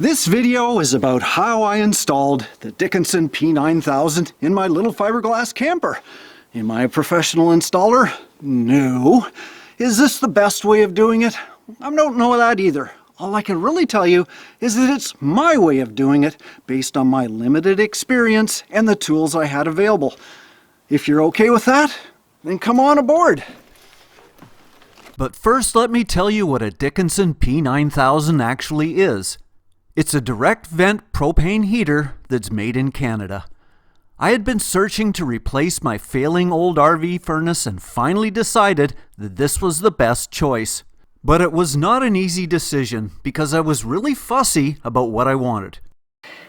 This video is about how I installed the Dickinson P-9000 in my little fiberglass camper. Am I a professional installer? No. Is this the best way of doing it? I don't know that either. All I can really tell you is that it's my way of doing it based on my limited experience and the tools I had available. If you're okay with that, then come on aboard. But first, let me tell you what a Dickinson P-9000 actually is. It's a direct vent propane heater that's made in Canada. I had been searching to replace my failing old RV furnace and finally decided that this was the best choice. But it was not an easy decision because I was really fussy about what I wanted.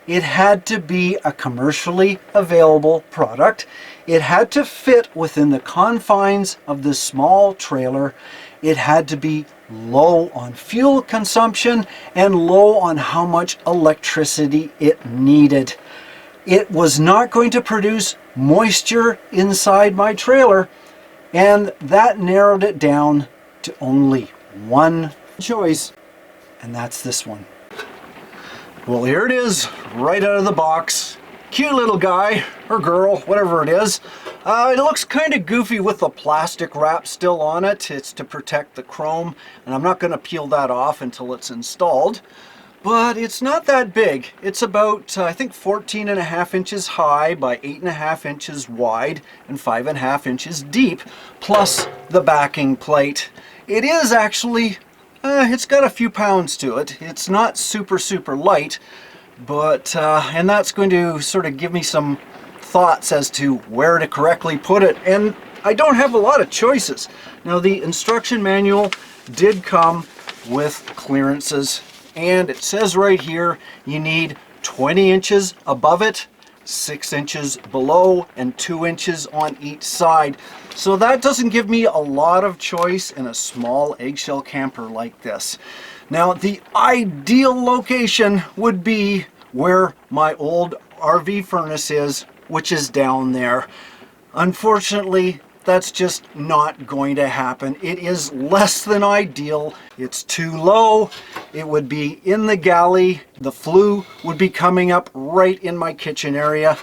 It had to be a commercially available product. It had to fit within the confines of this small trailer. It had to be low on fuel consumption and low on how much electricity it needed. It was not going to produce moisture inside my trailer, and that narrowed it down to only one choice, and that's this one. Well, here it is, right out of the box. Cute little guy, or girl, whatever it is. It looks kind of goofy with the plastic wrap still on it. It's to protect the chrome, and I'm not going to peel that off until it's installed. But it's not that big. It's about, I think, 14.5 inches high by 8.5 inches wide and 5.5 inches deep, plus the backing plate. It is actually, it's got a few pounds to it. It's not super light, but, and that's going to sort of give me some thoughts as to where to correctly put it. And I don't have a lot of choices. Now, the instruction manual did come with clearances, and it says right here you need 20 inches above it, 6 inches below, and 2 inches on each side. So that doesn't give me a lot of choice in a small eggshell camper like this. Now, the ideal location would be where my old RV furnace is, which is down there. Unfortunately, that's just not going to happen. It is less than ideal. It's too low. It would be in the galley. The flue would be coming up right in my kitchen area.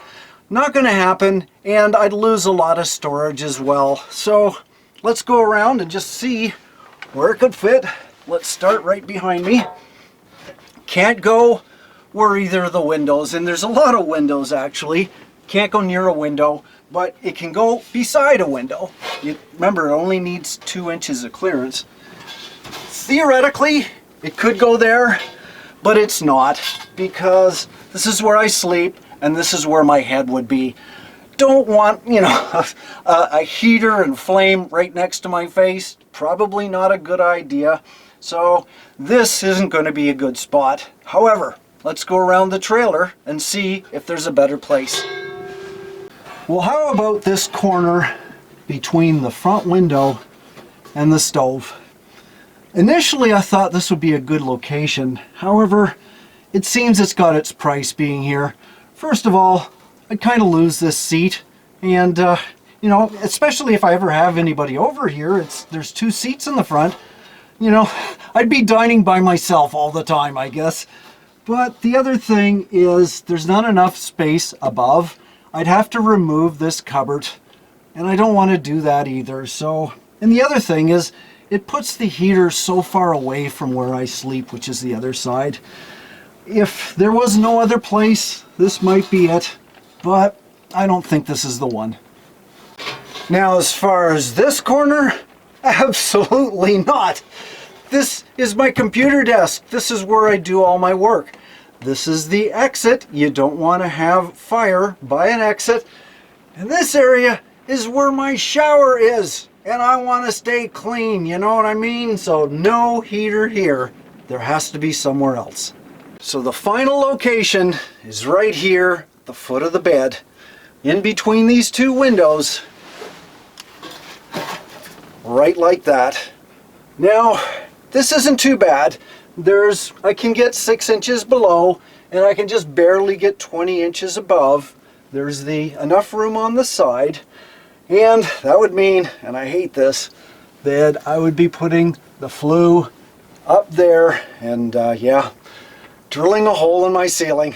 Not going to happen, and I'd lose a lot of storage as well. So let's go around and just see where it could fit. Let's start right behind me. Can't go where either of the windows, and there's a lot of windows actually. Can't go near a window, but it can go beside a window. Remember, it only needs 2 inches of clearance. Theoretically, it could go there, but it's not, because this is where I sleep and this is where my head would be. Don't want, a heater and flame right next to my face. Probably not a good idea. So this isn't going to be a good spot. However, let's go around the trailer and see if there's a better place. Well, how about this corner between the front window and the stove? Initially, I thought this would be a good location. However, it seems it's got its price being here. First of all, I'd kind of lose this seat, and especially if I ever have anybody over here, there's 2 seats in the front. I'd be dining by myself all the time, I guess. But the other thing is there's not enough space above. I'd have to remove this cupboard, and I don't want to do that either. So, and the other thing is it puts the heater so far away from where I sleep, which is the other side. If there was no other place, this might be it, but I don't think this is the one. Now, as far as this corner, absolutely not. This is my computer desk. This is where I do all my work. This is the exit. You don't want to have fire by an exit. And this area is where my shower is. And I want to stay clean, you know what I mean? So no heater here. There has to be somewhere else. So the final location is right here at the foot of the bed, in between these 2 windows, right like that. Now, this isn't too bad. I can get 6 inches below, and I can just barely get 20 inches above. There's enough room on the side, and that would mean, and I hate this, that I would be putting the flue up there, and yeah, drilling a hole in my ceiling.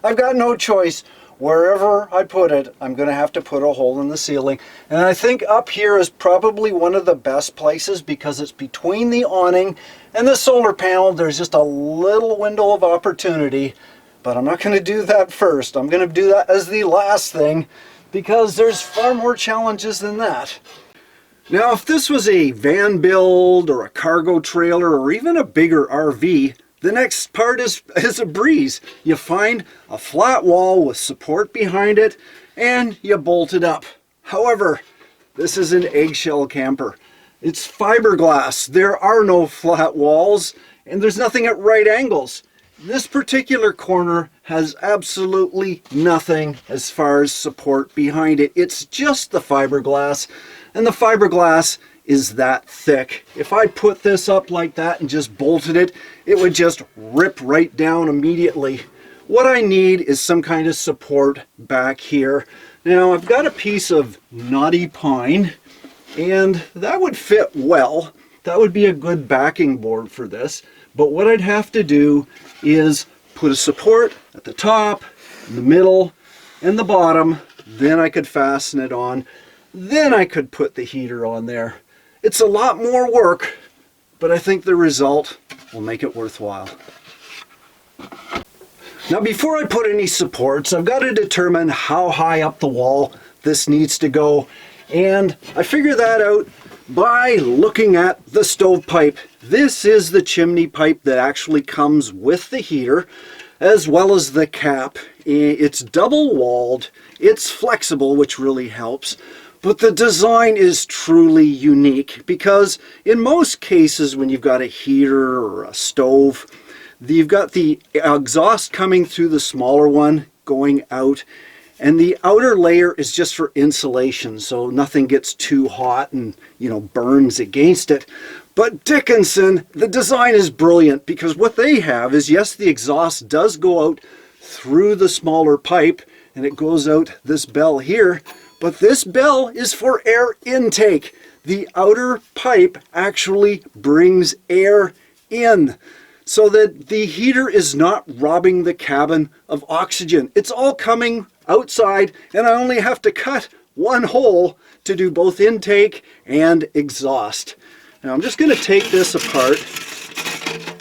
I've got no choice. Wherever I put it, I'm going to have to put a hole in the ceiling. And I think up here is probably one of the best places because it's between the awning and the solar panel. There's just a little window of opportunity. But I'm not going to do that first. I'm going to do that as the last thing because there's far more challenges than that. Now, if this was a van build or a cargo trailer or even a bigger RV, the next part is a breeze. You find a flat wall with support behind it and you bolt it up. However, this is an eggshell camper. It's fiberglass. There are no flat walls and there's nothing at right angles. This particular corner has absolutely nothing as far as support behind it. It's just the fiberglass, and the fiberglass is that thick. If I put this up like that and just bolted it, it would just rip right down immediately. What I need is some kind of support back here. Now I've got a piece of knotty pine, and that would fit well. That would be a good backing board for this. But what I'd have to do is put a support at the top, in the middle, and the bottom. Then I could fasten it on. Then I could put the heater on there. It's a lot more work, but I think the result will make it worthwhile. Now, before I put any supports, I've got to determine how high up the wall this needs to go. And I figure that out by looking at the stovepipe. This is the chimney pipe that actually comes with the heater, as well as the cap. It's double walled, it's flexible, which really helps, but the design is truly unique because in most cases when you've got a heater or a stove, you've got the exhaust coming through the smaller one going out, and the outer layer is just for insulation so nothing gets too hot and burns against it. But Dickinson, the design is brilliant because what they have is, yes, the exhaust does go out through the smaller pipe and it goes out this bell here, but this bell is for air intake. The outer pipe actually brings air in so that the heater is not robbing the cabin of oxygen. It's all coming outside, and I only have to cut one hole to do both intake and exhaust. Now I'm just going to take this apart,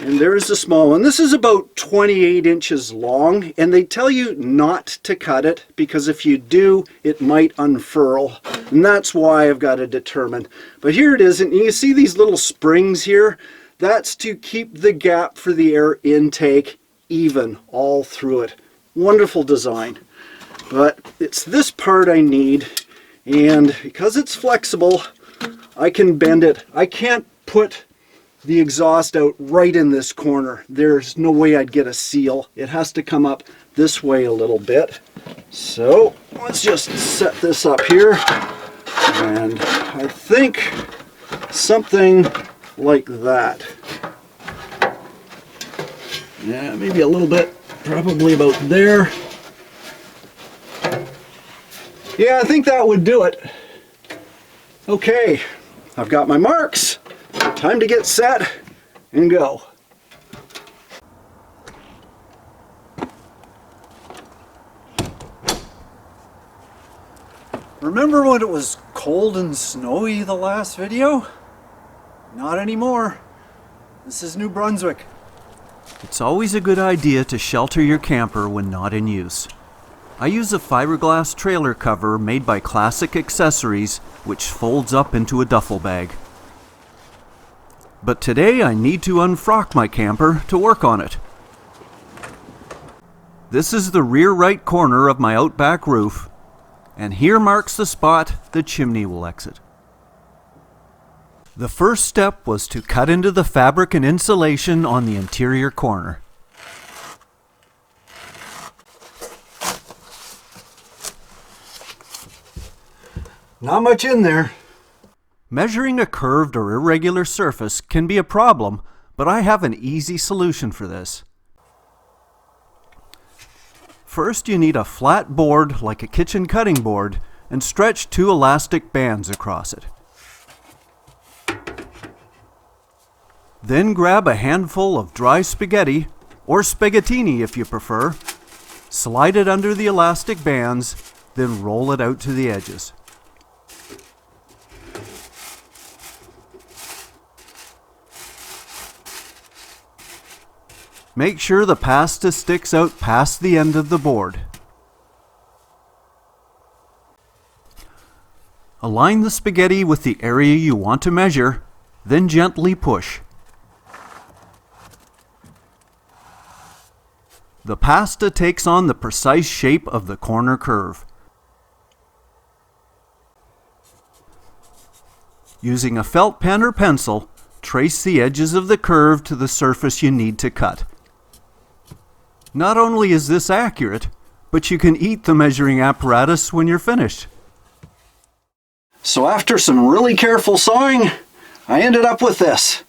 and there's the small one. This is about 28 inches long, and they tell you not to cut it because if you do, it might unfurl, and that's why I've got to determine. But here it is, and you see these little springs here? That's to keep the gap for the air intake even all through it. Wonderful design. But it's this part I need, and because it's flexible, I can bend it. I can't put the exhaust out right in this corner. There's no way I'd get a seal. It has to come up this way a little bit. So let's just set this up here, and I think something like that. Yeah, maybe a little bit, probably about there. Yeah, I think that would do it. Okay, I've got my marks. Time to get set and go. Remember when it was cold and snowy the last video? Not anymore. This is New Brunswick. It's always a good idea to shelter your camper when not in use. I use a fiberglass trailer cover made by Classic Accessories, which folds up into a duffel bag. But today I need to unfrock my camper to work on it. This is the rear right corner of my outback roof, and here marks the spot the chimney will exit. The first step was to cut into the fabric and insulation on the interior corner. Not much in there. Measuring a curved or irregular surface can be a problem, but I have an easy solution for this. First, you need a flat board like a kitchen cutting board and stretch 2 elastic bands across it. Then grab a handful of dry spaghetti, or spaghettini if you prefer. Slide it under the elastic bands, then roll it out to the edges. Make sure the pasta sticks out past the end of the board. Align the spaghetti with the area you want to measure, then gently push. The pasta takes on the precise shape of the corner curve. Using a felt pen or pencil, trace the edges of the curve to the surface you need to cut. Not only is this accurate, but you can eat the measuring apparatus when you're finished. So after some really careful sawing, I ended up with this.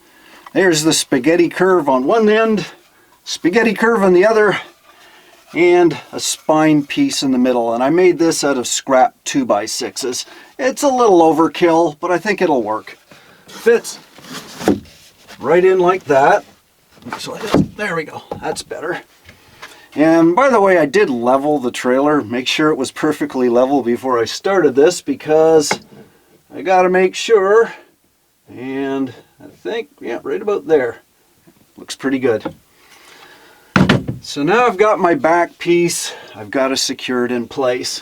There's the spaghetti curve on one end, spaghetti curve on the other, and a spine piece in the middle. And I made this out of scrap 2x6s. It's a little overkill, but I think it'll work. Fits right in like that. So there we go, that's better. And by the way, I did level the trailer, make sure it was perfectly level before I started this, because I gotta make sure. And I think, yeah, right about there. Looks pretty good. So now I've got my back piece, I've got to secure it in place.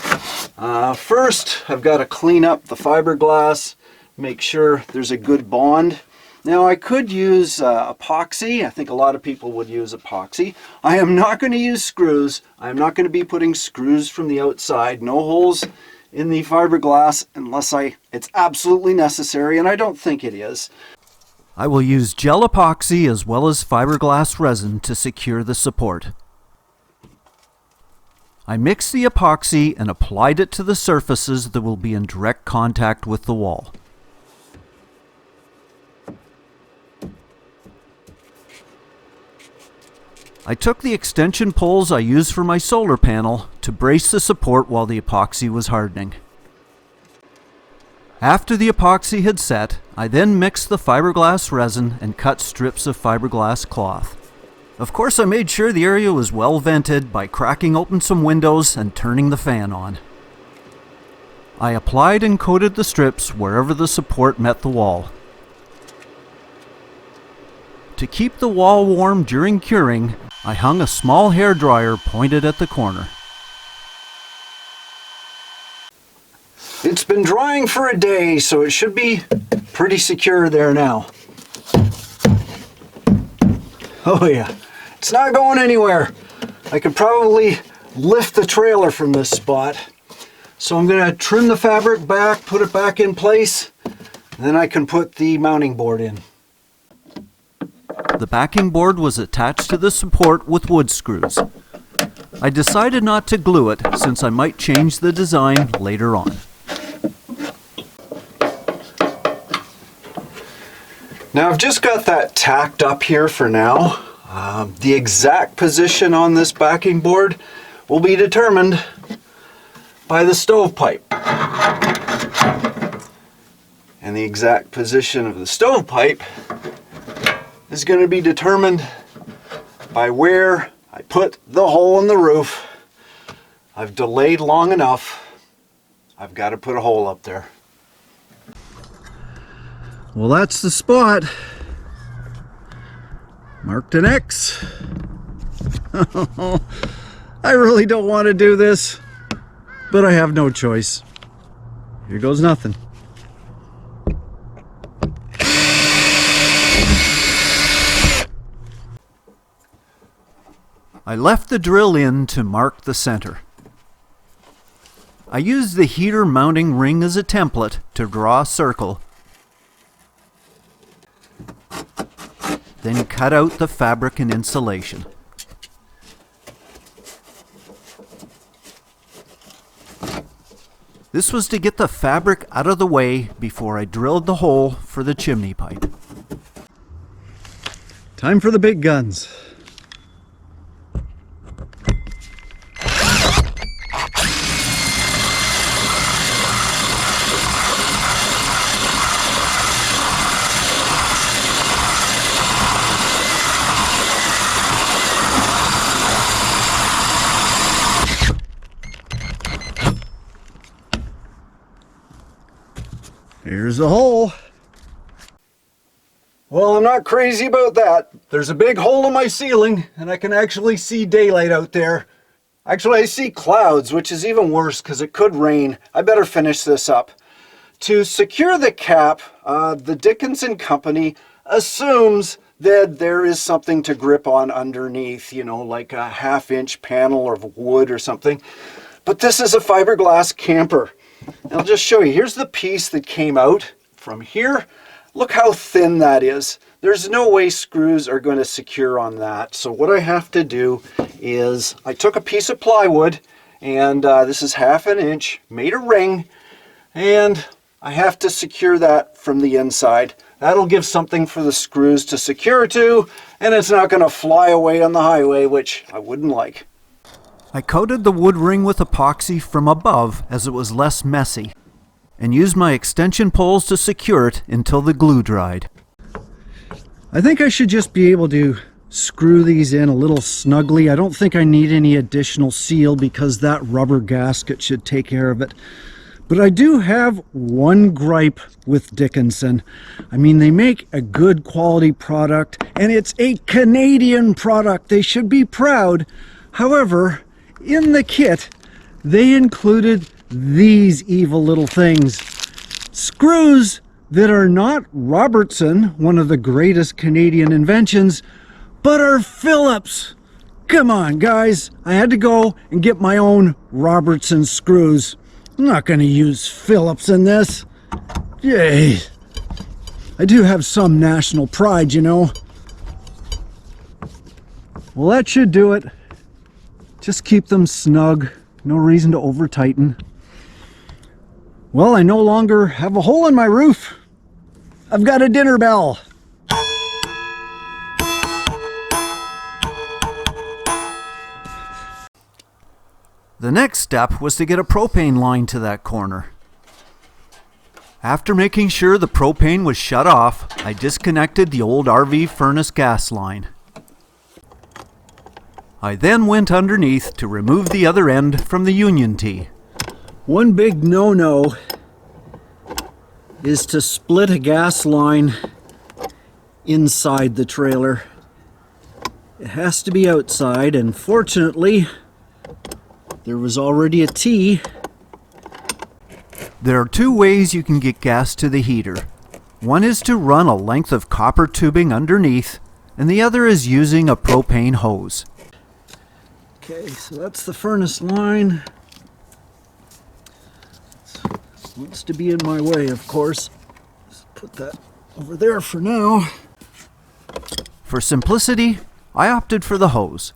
First, I've got to clean up the fiberglass, make sure there's a good bond. Now I could use epoxy. I think a lot of people would use epoxy. I am not going to use screws. I'm not going to be putting screws from the outside. No holes in the fiberglass unless it's absolutely necessary, and I don't think it is. I will use gel epoxy as well as fiberglass resin to secure the support. I mixed the epoxy and applied it to the surfaces that will be in direct contact with the wall. I took the extension poles I used for my solar panel to brace the support while the epoxy was hardening. After the epoxy had set, I then mixed the fiberglass resin and cut strips of fiberglass cloth. Of course, I made sure the area was well vented by cracking open some windows and turning the fan on. I applied and coated the strips wherever the support met the wall. To keep the wall warm during curing, I hung a small hairdryer pointed at the corner. It's been drying for a day, so it should be pretty secure there now. Oh yeah, it's not going anywhere. I could probably lift the trailer from this spot. So I'm going to trim the fabric back, put it back in place, and then I can put the mounting board in. The backing board was attached to the support with wood screws. I decided not to glue it since I might change the design later on. Now I've just got that tacked up here for now. The exact position on this backing board will be determined by the stovepipe. And the exact position of the stovepipe is going to be determined by where I put the hole in the roof. I've delayed long enough. I've got to put a hole up there. Well, that's the spot. Marked an X. I really don't want to do this, but I have no choice. Here goes nothing. I left the drill in to mark the center. I used the heater mounting ring as a template to draw a circle, then cut out the fabric and insulation. This was to get the fabric out of the way before I drilled the hole for the chimney pipe. Time for the big guns. Here's the hole. Well, I'm not crazy about that. There's a big hole in my ceiling, and I can actually see daylight out there. Actually, I see clouds, which is even worse because it could rain. I better finish this up. To secure the cap, the Dickinson company assumes that there is something to grip on underneath, you know, like a 1/2-inch panel of wood or something. But this is a fiberglass camper. And I'll just show you. Here's the piece that came out from here. Look how thin that is. There's no way screws are going to secure on that. So what I have to do is I took a piece of plywood, and this is 1/2 inch, made a ring, and I have to secure that from the inside. That'll give something for the screws to secure to, and it's not going to fly away on the highway, which I wouldn't like. I coated the wood ring with epoxy from above as it was less messy, and used my extension poles to secure it until the glue dried. I think I should just be able to screw these in a little snugly. I don't think I need any additional seal because that rubber gasket should take care of it. But I do have one gripe with Dickinson. I mean, they make a good quality product, and it's a Canadian product. They should be proud. However, in the kit, they included these evil little things. Screws that are not Robertson, one of the greatest Canadian inventions, but are Phillips. Come on, guys. I had to go and get my own Robertson screws. I'm not going to use Phillips in this. Yay. I do have some national pride, you know. Well, that should do it. Just keep them snug. No reason to over tighten. Well, I no longer have a hole in my roof. I've got a dinner bell. The next step was to get a propane line to that corner. After making sure the propane was shut off, I disconnected the old RV furnace gas line. I then went underneath to remove the other end from the Union tee. One big no-no is to split a gas line inside the trailer. It has to be outside, and fortunately, there was already a tee. There are two ways you can get gas to the heater. One is to run a length of copper tubing underneath, and the other is using a propane hose. Okay, so that's the furnace line. Wants to be in my way, of course. Just put that over there for now. For simplicity, I opted for the hose.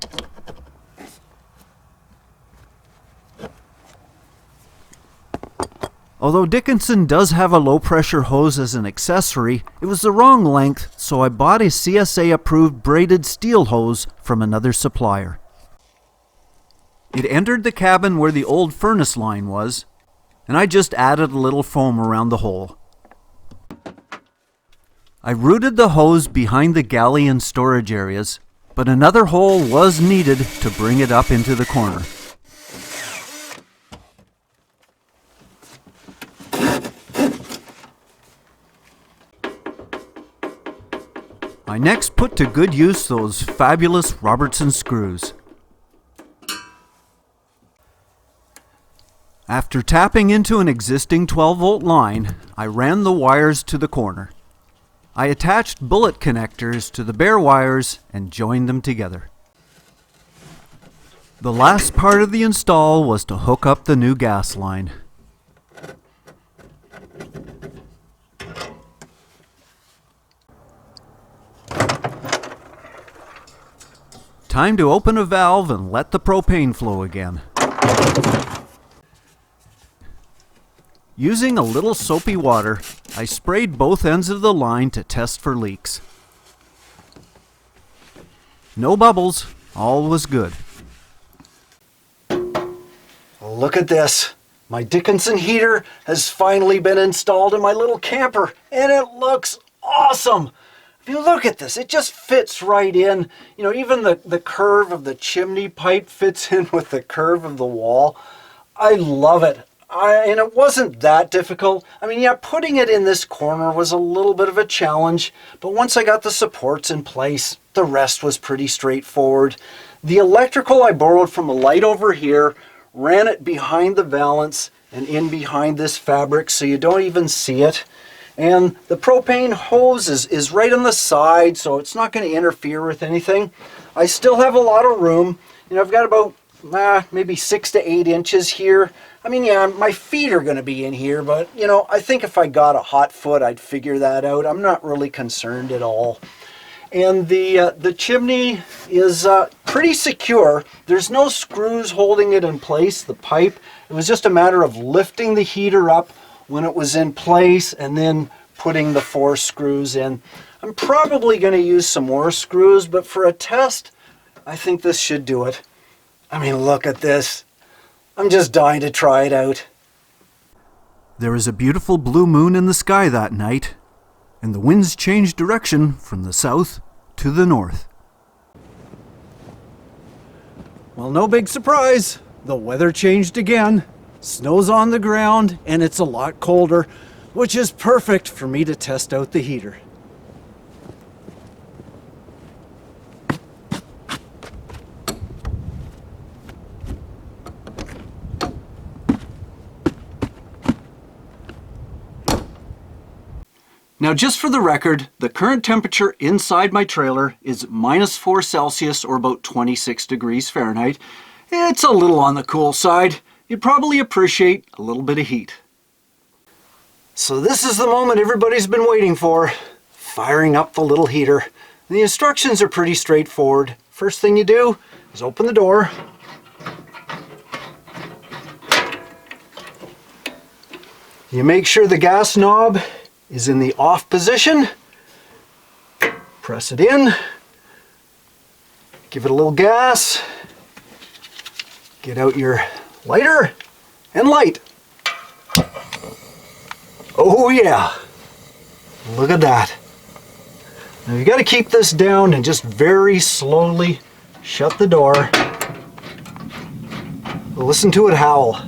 Although Dickinson does have a low-pressure hose as an accessory, it was the wrong length, so I bought a CSA-approved braided steel hose from another supplier. It entered the cabin where the old furnace line was, and I just added a little foam around the hole. I routed the hose behind the galley and storage areas, but another hole was needed to bring it up into the corner. I next put to good use those fabulous Robertson screws. After tapping into an existing 12-volt line, I ran the wires to the corner. I attached bullet connectors to the bare wires and joined them together. The last part of the install was to hook up the new gas line. Time to open a valve and let the propane flow again. Using a little soapy water, I sprayed both ends of the line to test for leaks. No bubbles, all was good. Look at this. My Dickinson heater has finally been installed in my little camper, and it looks awesome. If you look at this, it just fits right in. You know, even the curve of the chimney pipe fits in with the curve of the wall. I love it. And it wasn't that difficult. I mean, yeah, putting it in this corner was a little bit of a challenge, but once I got the supports in place, the rest was pretty straightforward. The electrical I borrowed from a light over here, ran it behind the valance and in behind this fabric so you don't even see it. And the propane hose is right on the side, so it's not going to interfere with anything. I still have a lot of room. You know, I've got about maybe 6 to 8 inches here. I mean, yeah, my feet are going to be in here, but, you know, I think if I got a hot foot, I'd figure that out. I'm not really concerned at all. And the chimney is pretty secure. There's no screws holding it in place, the pipe. It was just a matter of lifting the heater up when it was in place and then putting the 4 screws in. I'm probably going to use some more screws, but for a test, I think this should do it. I mean, look at this. I'm just dying to try it out. There is a beautiful blue moon in the sky that night, and the winds changed direction from the south to the north. Well, no big surprise. The weather changed again. Snow's on the ground, and it's a lot colder, which is perfect for me to test out the heater. Now, just for the record, the current temperature inside my trailer is -4 Celsius or about 26 degrees Fahrenheit. It's a little on the cool side. You'd probably appreciate a little bit of heat. So this is the moment everybody's been waiting for, firing up the little heater. The instructions are pretty straightforward. First thing you do is open the door. You make sure the gas knob is in the off position. Press it in. Give it a little gas. Get out your lighter and light. Oh yeah, look at that. Now you got to keep this down and just very slowly shut the door. Listen to it howl.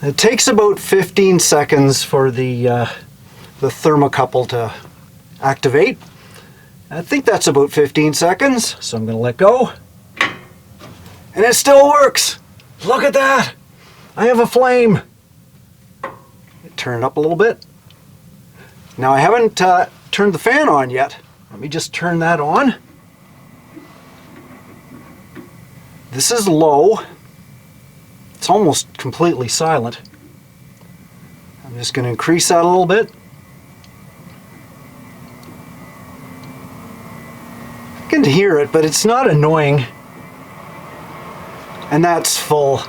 It takes about 15 seconds for the thermocouple to activate. I think that's about 15 seconds, so I'm going to let go. And it still works. Look at that. I have a flame. Turn it up a little bit. Now I haven't turned the fan on yet. Let me just turn that on. This is low. It's almost completely silent. I'm just going to increase that a little bit. I can hear it, but it's not annoying. And that's full.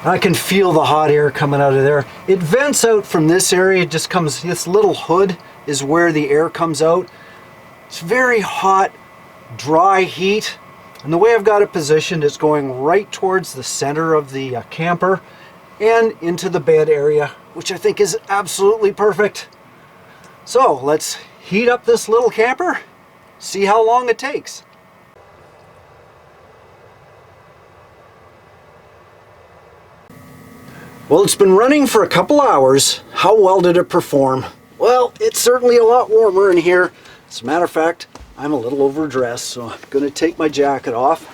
I can feel the hot air coming out of there. It vents out from this area. It just comes, this little hood is where the air comes out. It's very hot, dry heat. And the way I've got it positioned is going right towards the center of the camper and into the bed area, which I think is absolutely perfect. So let's heat up this little camper, see how long it takes. Well, it's been running for a couple hours. How well did it perform? Well, it's certainly a lot warmer in here. As a matter of fact, I'm a little overdressed, so I'm going to take my jacket off.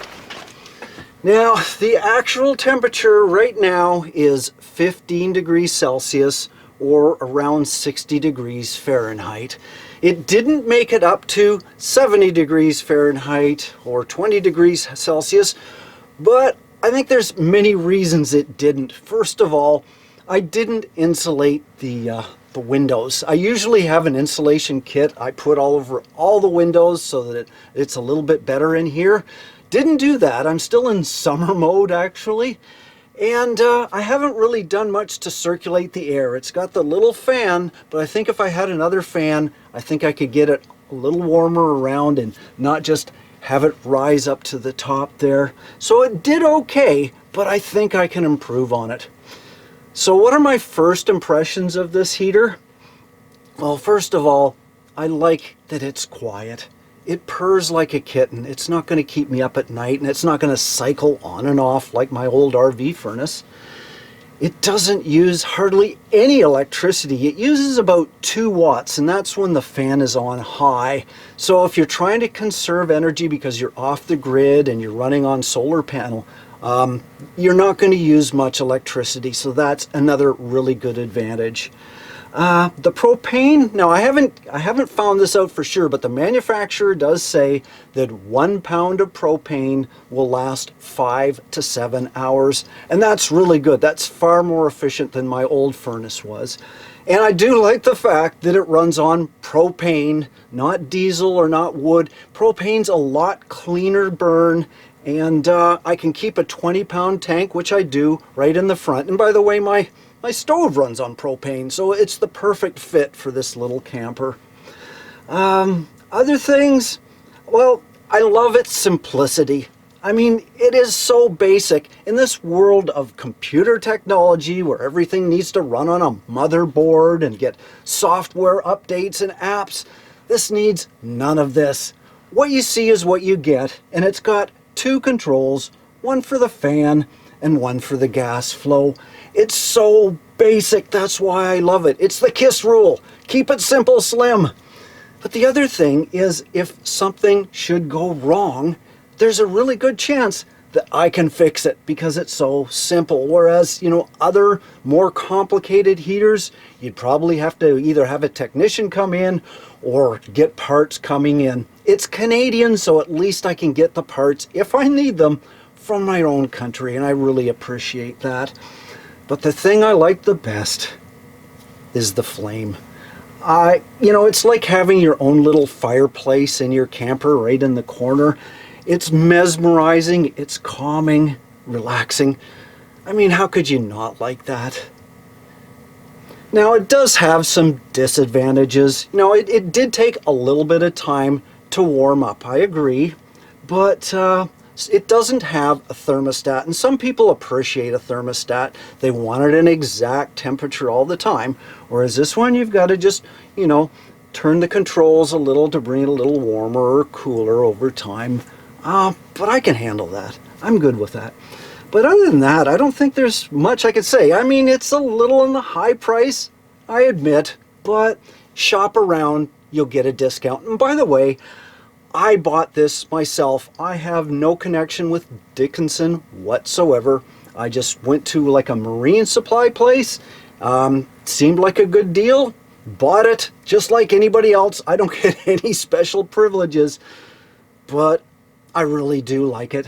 Now, the actual temperature right now is 15 degrees Celsius or around 60 degrees Fahrenheit. It didn't make it up to 70 degrees Fahrenheit or 20 degrees Celsius, but I think there's many reasons it didn't. First of all, I didn't insulate the windows. I usually have an insulation kit I put all over all the windows so that it's a little bit better in here. Didn't do that. I'm still in summer mode actually, and I haven't really done much to circulate the air. It's got the little fan, but I think if I had another fan, I think I could get it a little warmer around and not just have it rise up to the top there. So it did okay, but I think I can improve on it. So what are my first impressions of this heater? Well, first of all, I like that it's quiet. It purrs like a kitten. It's not going to keep me up at night, and it's not going to cycle on and off like my old RV furnace. It doesn't use hardly any electricity. It uses about 2 watts, and that's when the fan is on high. So if you're trying to conserve energy because you're off the grid and you're running on solar panel, you're not going to use much electricity. So that's another really good advantage. The propane, now I haven't found this out for sure, but the manufacturer does say that 1 pound of propane will last 5 to 7 hours, and that's really good. That's far more efficient than my old furnace was. And I do like the fact that it runs on propane, not diesel or not wood. Propane's a lot cleaner burn, and I can keep a 20-pound tank, which I do, right in the front. And by the way, my stove runs on propane, so it's the perfect fit for this little camper. Other things, well, I love its simplicity. I mean, it is so basic. In this world of computer technology where everything needs to run on a motherboard and get software updates and apps, this needs none of this. What you see is what you get, and it's got 2 controls, one for the fan and one for the gas flow. It's so basic, that's why I love it. It's the KISS rule. Keep it simple, slim. But the other thing is, if something should go wrong, there's a really good chance that I can fix it because it's so simple. Whereas, you know, other more complicated heaters, you'd probably have to either have a technician come in or get parts coming in. It's Canadian, so at least I can get the parts, if I need them, from my own country, and I really appreciate that. But the thing I like the best is the flame. You know, it's like having your own little fireplace in your camper right in the corner. It's mesmerizing, it's calming, relaxing. I mean, how could you not like that? Now, it does have some disadvantages. You know, it did take a little bit of time to warm up, I agree, but it doesn't have a thermostat, and some people appreciate a thermostat. They want it an exact temperature all the time, whereas this one you've got to just, you know, turn the controls a little to bring it a little warmer or cooler over time. But I can handle that. I'm good with that. But other than that, I don't think there's much I could say. I mean, it's a little on the high price, I admit, but shop around, you'll get a discount. And by the way, I bought this myself. I have no connection with Dickinson whatsoever. I just went to like a marine supply place. Seemed like a good deal. Bought it just like anybody else. I don't get any special privileges, but I really do like it.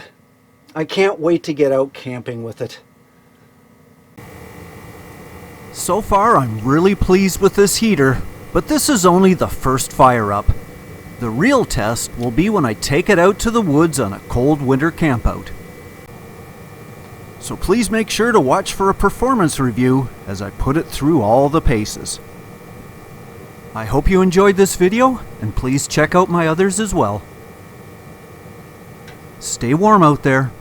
I can't wait to get out camping with it. So far, I'm really pleased with this heater, but this is only the first fire up. The real test will be when I take it out to the woods on a cold winter campout. So please make sure to watch for a performance review as I put it through all the paces. I hope you enjoyed this video, and please check out my others as well. Stay warm out there.